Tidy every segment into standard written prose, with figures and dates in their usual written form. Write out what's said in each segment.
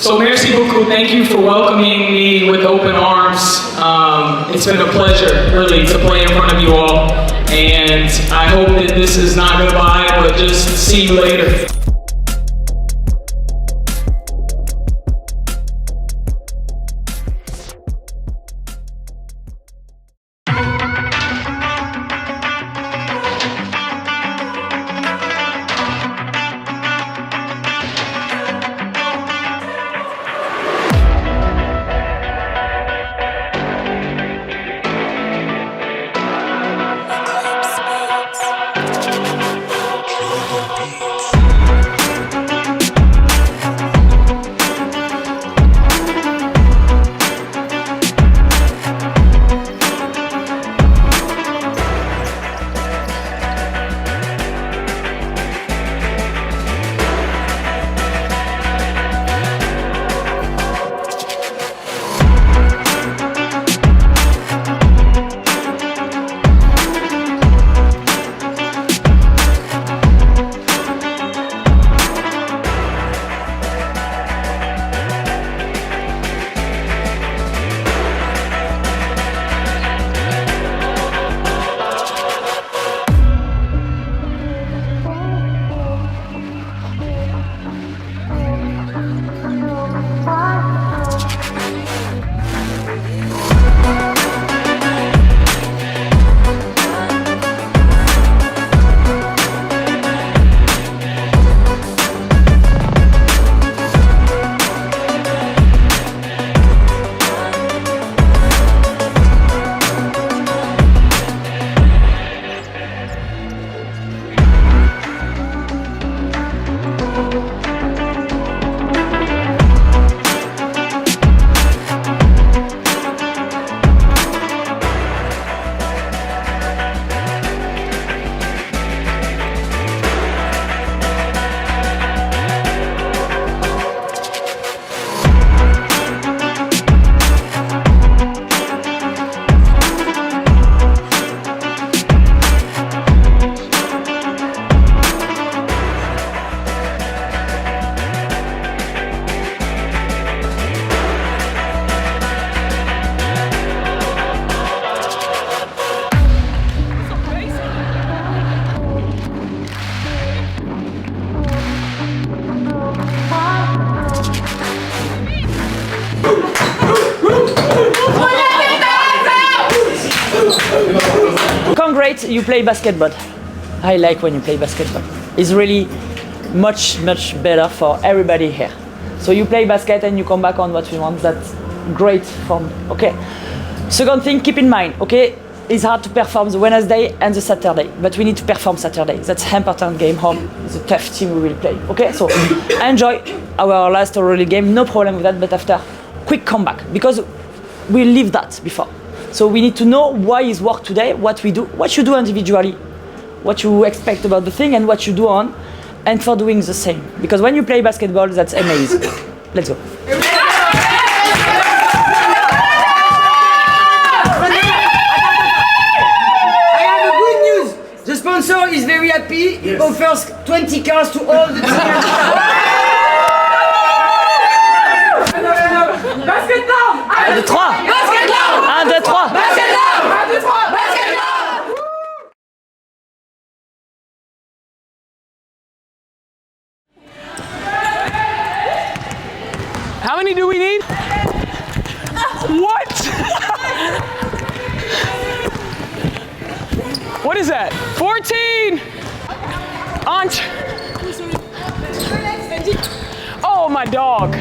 So merci beaucoup. Thank you for welcoming me with open arms. It's been a pleasure, really, to play in front of you all. And I hope that this is not goodbye, but just see you later. Great, you play basketball. I like when you play basketball. It's really much better for everybody here. So you play basket and you come back on what we want. That's great for me. Okay. Second thing, keep in mind. Okay, it's hard to perform the Wednesday and the Saturday, but we need to perform Saturday. That's an important game home. It's a tough team we will play. Okay, so enjoy our last Euroleague game. No problem with that. But after, quick comeback because we lived that before. So we need to know why is work today, what we do, what you do individually, what you expect about the thing and what you do on, and for doing the same. Because when you play basketball, that's amazing. Let's go. I have a good news. The sponsor is very happy. He offers 20 cars to all the teams. Basketball! 1, 2, 3! 1, 2, 3! How many do we need? What? What is that? 14! Aunt! Oh, my dog.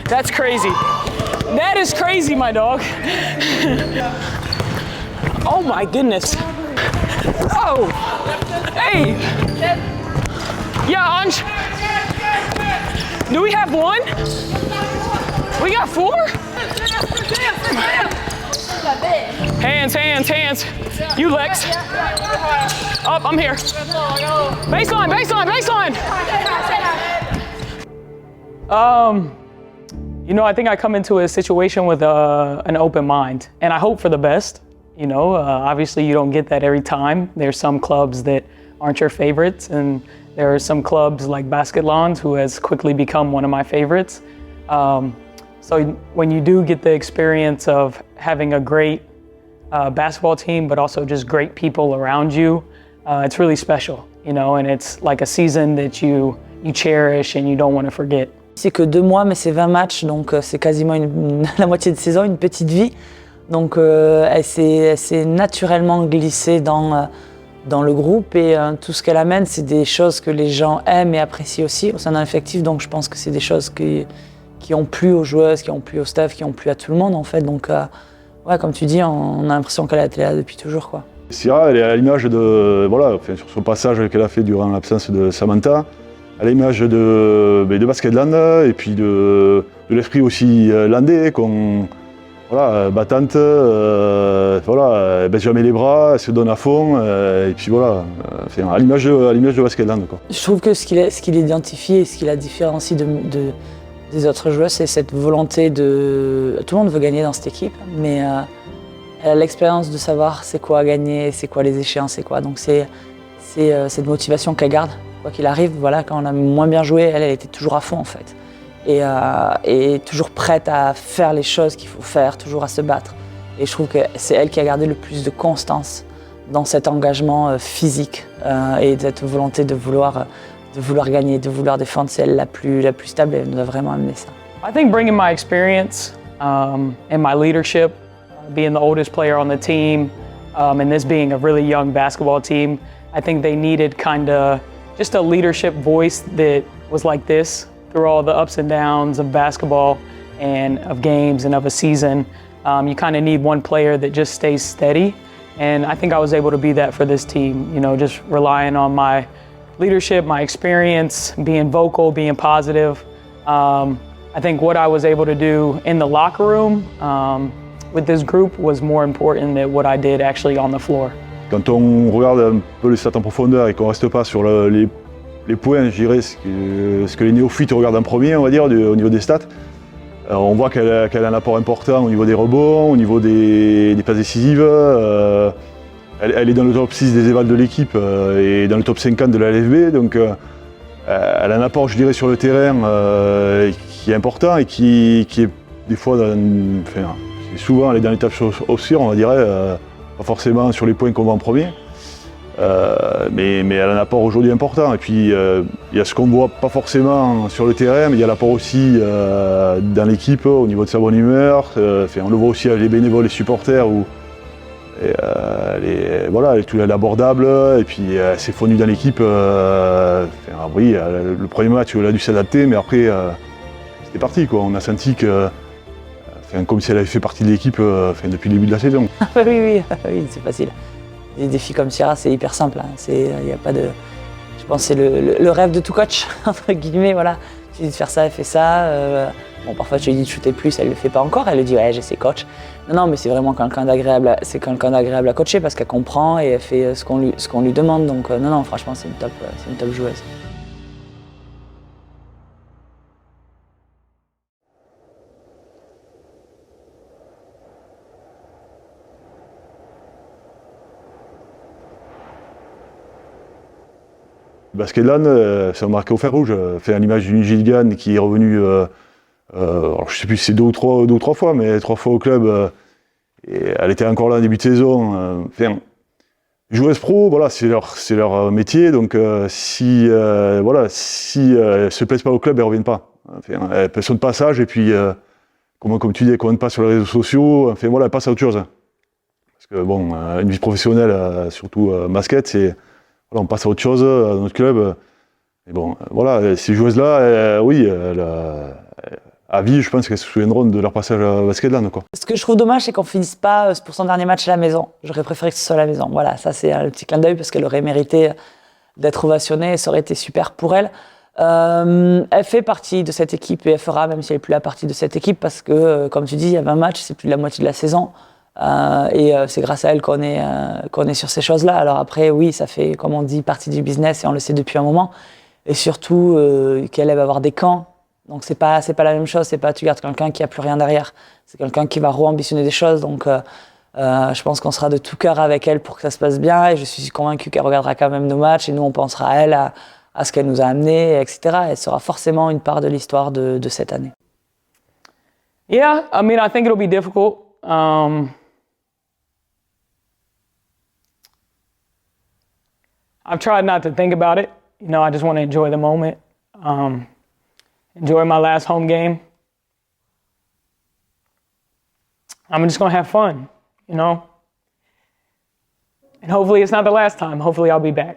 That's crazy. That is crazy, my dog. Oh my goodness. Oh, hey. Yeah, Anj. Do we have one? We got 4? Hands, hands, hands. You, Lex. Up, I'm here. Baseline, baseline, baseline. You know, I think I come into a situation with an open mind, and I hope for the best. You know, obviously you don't get that every time. There's some clubs that aren't your favorites, and there are some clubs like Basketlands who has quickly become one of my favorites. So when you do get the experience of having a great basketball team, but also just great people around you, it's really special, you know, and it's like a season that you cherish and you don't want to forget. C'est que 2 mois, mais c'est 20 matchs, donc c'est quasiment la moitié de saison, une petite vie. Donc elle s'est naturellement glissée dans le groupe et tout ce qu'elle amène, c'est des choses que les gens aiment et apprécient aussi au sein d'un effectif. Donc je pense que c'est des choses qui ont plu aux joueuses, qui ont plu au staff, qui ont plu à tout le monde en fait. Donc ouais, comme tu dis, on a l'impression qu'elle a été là depuis toujours, quoi. Syrah, elle est à l'image de, voilà, enfin, sur son passage qu'elle a fait durant l'absence de Samantha, à l'image de Basketland et puis de l'esprit aussi landais, voilà, battante, voilà, elle baisse jamais les bras, elle se donne à fond, et puis voilà, enfin, à l'image de Basketland, quoi. Je trouve que ce qui l'identifie et ce qui la différencie des autres joueurs, c'est cette volonté de... Tout le monde veut gagner dans cette équipe, mais elle a l'expérience de savoir c'est quoi gagner, c'est quoi les échéances, c'est quoi. Donc c'est cette motivation qu'elle garde, quoi qu'il arrive. Voilà, quand on a moins bien joué, elle était toujours à fond en fait. Et toujours prête à faire les choses qu'il faut faire, toujours à se battre. Et je trouve que c'est elle qui a gardé le plus de constance dans cet engagement physique et cette volonté de vouloir gagner, de vouloir défendre. C'est elle la plus stable et elle nous a vraiment amené ça. I think bringing my experience and my leadership, being the oldest player on the team, and this being a really young basketball team, I think they needed kind of just a leadership voice that was like this through all the ups and downs of basketball and of games and of a season. You kind of need one player that just stays steady, and I think I was able to be that for this team, you know, just relying on my leadership, my experience, being vocal, being positive. I think what I was able to do in the locker room with this group was more important than what I did actually on the floor. Quand on regarde un peu les stats en profondeur et qu'on ne reste pas sur les points, je dirais, ce que les néophytes regardent en premier, on va dire, au niveau des stats, on voit qu'elle a un apport important au niveau des rebonds, au niveau des passes décisives. Elle est dans le top 6 des évals de l'équipe et dans le top 50 de la LFB, donc elle a un apport, je dirais, sur le terrain qui est important et qui est des fois, souvent, elle est dans l'étape obscure, on va dire, pas forcément sur les points qu'on voit en premier, mais elle a un apport aujourd'hui important. Et puis il y a ce qu'on voit pas forcément sur le terrain, mais il y a l'apport aussi dans l'équipe au niveau de sa bonne humeur. On le voit aussi avec les bénévoles, les supporters, où elle est abordable et puis elle s'est fondue dans l'équipe. Oui, le premier match, elle a dû s'adapter, mais après c'était parti, quoi. On a senti que, comme si elle avait fait partie de l'équipe depuis le début de la saison. oui, c'est facile. Des filles comme Syrah, c'est hyper simple. Hein. Y a pas de... Je pense que c'est le rêve de tout coach, entre guillemets. Voilà. Tu dis de faire ça, elle fait ça. Bon, parfois, tu lui dis de shooter plus, elle ne le fait pas encore. Elle lui dit, ouais, j'essaie coach. Non, mais c'est vraiment quelqu'un d'agréable à coacher parce qu'elle comprend et elle fait ce qu'on lui demande. Donc, non, franchement, c'est une top joueuse. Basketland, c'est marqué au fer rouge. Fait à l'image d'une Gilligan qui est revenue, alors je sais plus si c'est deux ou trois fois, mais 3 fois au club. Et elle était encore là en début de saison. Joueuse pro, voilà, c'est leur métier. Donc si elles se plaisent pas au club, elles reviennent pas. Elles sont de passage et puis comme tu dis, elles commentent pas sur les réseaux sociaux. Voilà, elles passent à autre chose. Parce que bon, une vie professionnelle, surtout basket, c'est voilà, on passe à autre chose dans notre club. Et bon, voilà, ces joueuses-là, oui, à vie, je pense qu'elles se souviendront de leur passage à Basketland, quoi. Ce que je trouve dommage, c'est qu'on finisse pas pour son dernier match à la maison. J'aurais préféré que ce soit à la maison. Voilà, ça c'est le petit clin d'œil parce qu'elle aurait mérité d'être ovationnée et ça aurait été super pour elle. Elle fait partie de cette équipe et elle fera, même si elle n'est plus la partie de cette équipe, parce que, comme tu dis, il y a 20 matchs, c'est plus de la moitié de la saison. Et c'est grâce à elle qu'on est sur ces choses-là. Alors après, oui, ça fait, comme on dit, partie du business et on le sait depuis un moment. Et surtout qu'elle va avoir des camps. Donc c'est pas la même chose. C'est pas tu gardes quelqu'un qui a plus rien derrière. C'est quelqu'un qui va re-ambitionner des choses. Donc Je pense qu'on sera de tout cœur avec elle pour que ça se passe bien et je suis convaincu qu'elle regardera quand même nos matchs et nous on pensera à elle, à ce qu'elle nous a amené, etc. Elle sera forcément une part de l'histoire de cette année. Yeah, I mean, I think it'll be difficult. I've tried not to think about it. You know, I just want to enjoy the moment. Enjoy my last home game. I'm just going to have fun, you know? And hopefully it's not the last time. Hopefully I'll be back.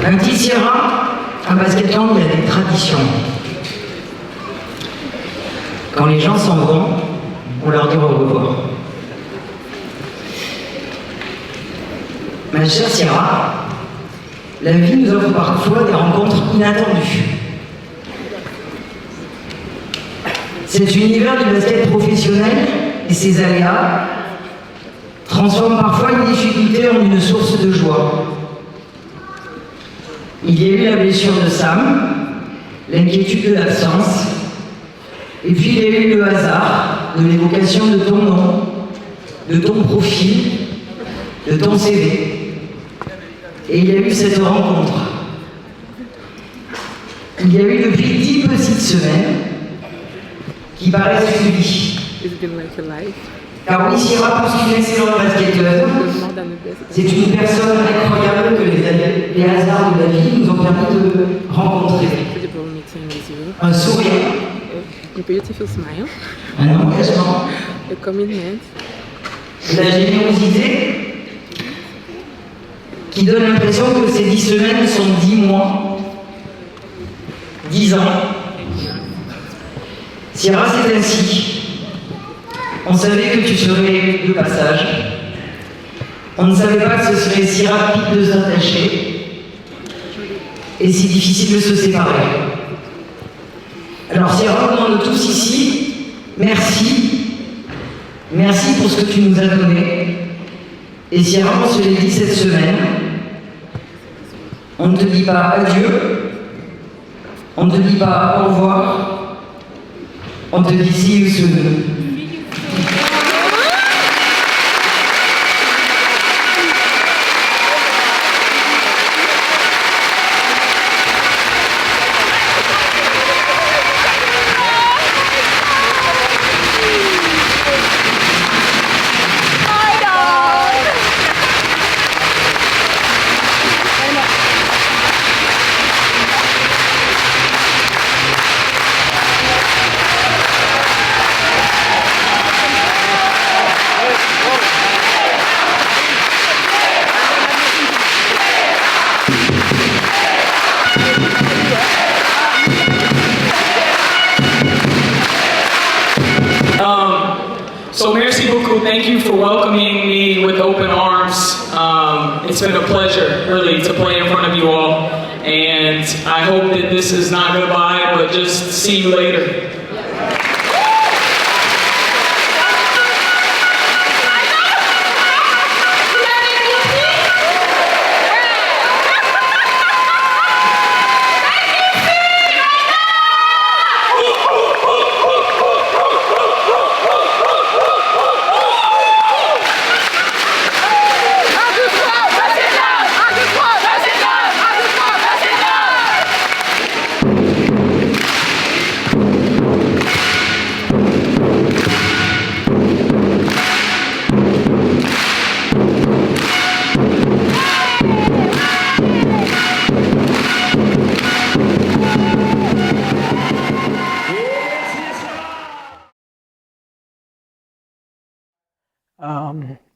Un petit Sierra, en basketball, il y a des traditions. Quand les gens s'en vont, on leur dit au revoir. Ma chère Sierra, la vie nous offre parfois des rencontres inattendues. Cet univers du basket professionnel et ses aléas transforment parfois une difficulté en une source de joie. Il y a eu la blessure de Sam, l'inquiétude de l'absence, et puis il y a eu le hasard de l'évocation de ton nom, de ton profil, de ton CV. Et il y a eu cette rencontre Il y a eu depuis 10 petites semaines qui paraissent une vie. It's been like a life. Car oui, Sierra, plus qu'une excellente basketteuse, More than a best. c'est une personne incroyable que les hasards de la vie nous ont permis de rencontrer. Incredible meeting with you. Un sourire, A beautiful smile. un engagement, A commitment. de la générosité qui donne l'impression que ces 10 semaines sont 10 mois, 10 ans. Sierra, c'est ainsi. On savait que tu serais de passage. On ne savait pas que ce serait si rapide de s'attacher et si difficile de se séparer. Alors Sierra, au nom de tous ici, merci. Merci pour ce que tu nous as donné. Et Sierra, on se l'est dit cette semaine. On ne te dit pas adieu. On ne te dit pas au revoir. On te dit see you soon. So merci beaucoup. Thank you for welcoming me with open arms. It's been a pleasure, really, to play in front of you all. And I hope that this is not goodbye, but just see you later.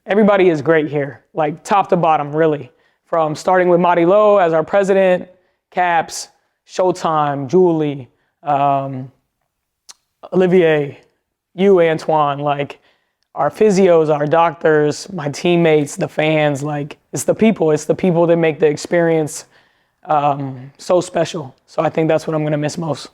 Everybody is great here, like top to bottom, really. From starting with Marty Lowe as our president, Caps, Showtime, Julie, Olivier, you, Antoine, like our physios, our doctors, my teammates, the fans, like it's the people that make the experience so special. So I think that's what I'm gonna miss most.